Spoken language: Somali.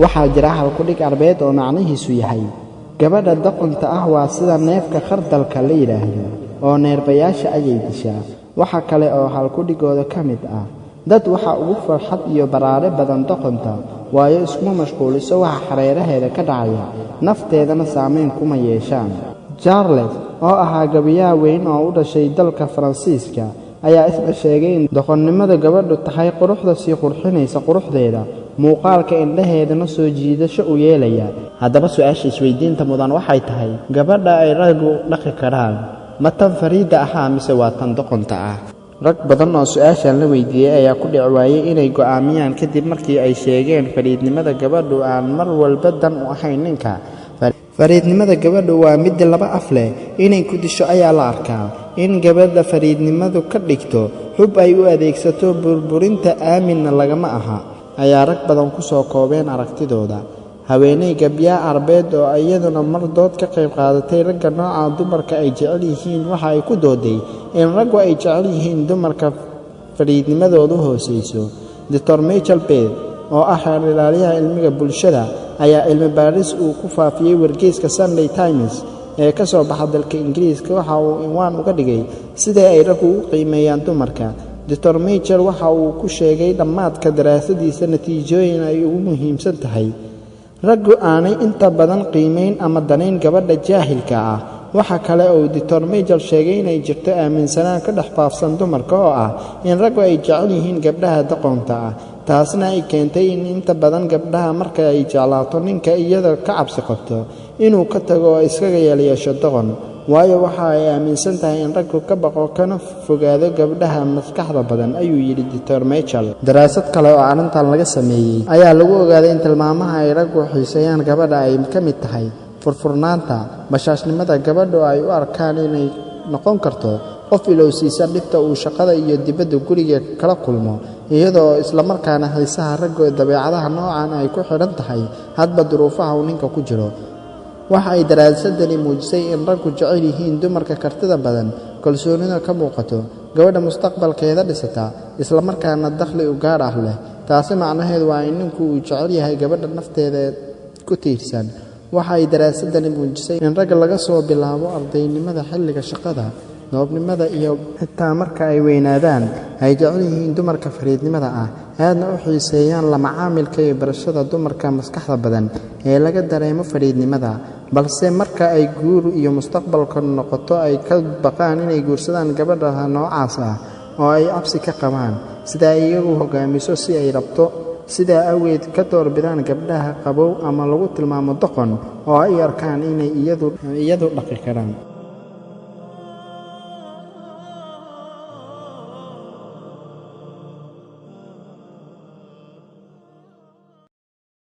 waxaa jira hal ku dhig arbeed oo macnihiisu yahay gabadha doqonta ah waa sida neefka khardalka la yiraahdo oo neerbayaasha ayay dishaa. waxa kale oo hal ku dhigooda ka mid ah dad waxa ugu farxad iyo baraare badan doqonta waayo isku mashquuliso waxa xareeraheeda ka dhacaya nafteedana saameyn kuma yeeshaan. Charles oo ahaa gabiyaa weyn oo u dhashay dalka Faransiiska ayaa isla sheegay in doqonnimada gabadhu tahay quruxda sii qurxinaysa quruxdeeda muuqaalka indhaheedana soo jiidasho u yeelaya. haddaba su'aasha isweydiinta mudan waxay tahay gabadha ay raggu dhaqi karaan ma tan fariida ah mise waa tan doqonta ah? rag badan oo su'aashan la weydiiyay ayaa ku dhici waayay inay go'aamiyaan kadib markii ay sheegeen fariidnimada gabadhu aan mar walba dan u ahayn ninka. fariidnimada gabadhu waa mid laba af leh, inay ku disho ayaa la arkaa. in gabadha fariidnimadu ka dhigto xub ay u adeegsato burburinta aaminna lagama aha, ayaa rag badan ku soo koobeen aragtidooda. haweeney gabyaa arbeed oo iyaduna mar dood ka qayb qaadatay ragga nooca dumarka ay jecel yihiin waxa ay ku dooday in raggu ay jecel yihiin dumarka fariidnimadoodu hooseyso. Dr. Michael Bell oo ah xeer ilaaliyaha cilmiga bulshada ayaa cilmi baaris uu ku faafiyay wargeyska Sunday Times ee ka soo baxa dalka Ingiriiska waxa uu inwaan uga dhigay sida ay raggu u qiimeeyaan dumarka. Dr. Michael waxa uu ku sheegay dhammaadka daraasadiisa natiijooyin ay ugu muhiimsan tahay raggu aanay inta badan qiimeyn ama danayn gabadha jaahilka ah. waxa kale oo Dr. Michael sheegay inay jirto aaminsanaan ka dhex faafsan dumarka oo ah in raggu ay jecel yihiin gabdhaha doqonta ah, taasna ay keentay in inta badan gabdhaha marka ay jeclaato ninka iyada ka cabsi qabto inuu ka tago oo iskaga yeesho doqon, waayo waxa ay aaminsan tahay in raggu ka baqo kana fogaado gabdhaha maskaxda badan, ayuu yidhi Dr. Michael. daraasad kale oo arrintan laga sameeyay ayaa lagu ogaaday in tilmaamaha ay raggu xiiseeyaan gabadha ay ka mid tahay furfurnaanta, bashaashnimada gabadhu ay u arkaan inay noqon karto qof ilowsiisa dhibta uu shaqada iyo dibadda guriga kala kulmo, iyadoo isla markaana xiisaha ragga dabeecadaha noocan ay ku xidhan tahay hadba duruufaha uu ninka ku jiro. waxa ay daraasadani muujisay in raggu jecel yihiin dumarka kartida badan, kalsoonida ka muuqato, gabadha mustaqbalkeeda dhisata, isla markaana dakhli u gaar ah leh. taasi macnaheedu waa in ninku uu jecel yahay gabadha nafteeda ku tiirsan. waxa ay daraasadani muujisay in ragga laga soo bilaabo ardaynimada, xilliga shaqada, noobnimada iyo xitaa marka ay weynaadaan ay jecel yihiin dumarka fariidnimada ah, aadna u xiiseeyaan la macaamilka iyo barashada dumarka maskaxda badan ee laga dareemo fariidnimada. balse marka ay guur iyo mustaqbalka noqoto ay ka baqaan inay guursadaan gabadha noocaas ah oo ay cabsi ka qabaan sida ay iyagu hogaamiso si ay rabto. sidaa awgeed ka doorbidaan gabdhaha qabow ama lagu tilmaamo doqon oo ay arkaan inay iyadu dhaqi karaan.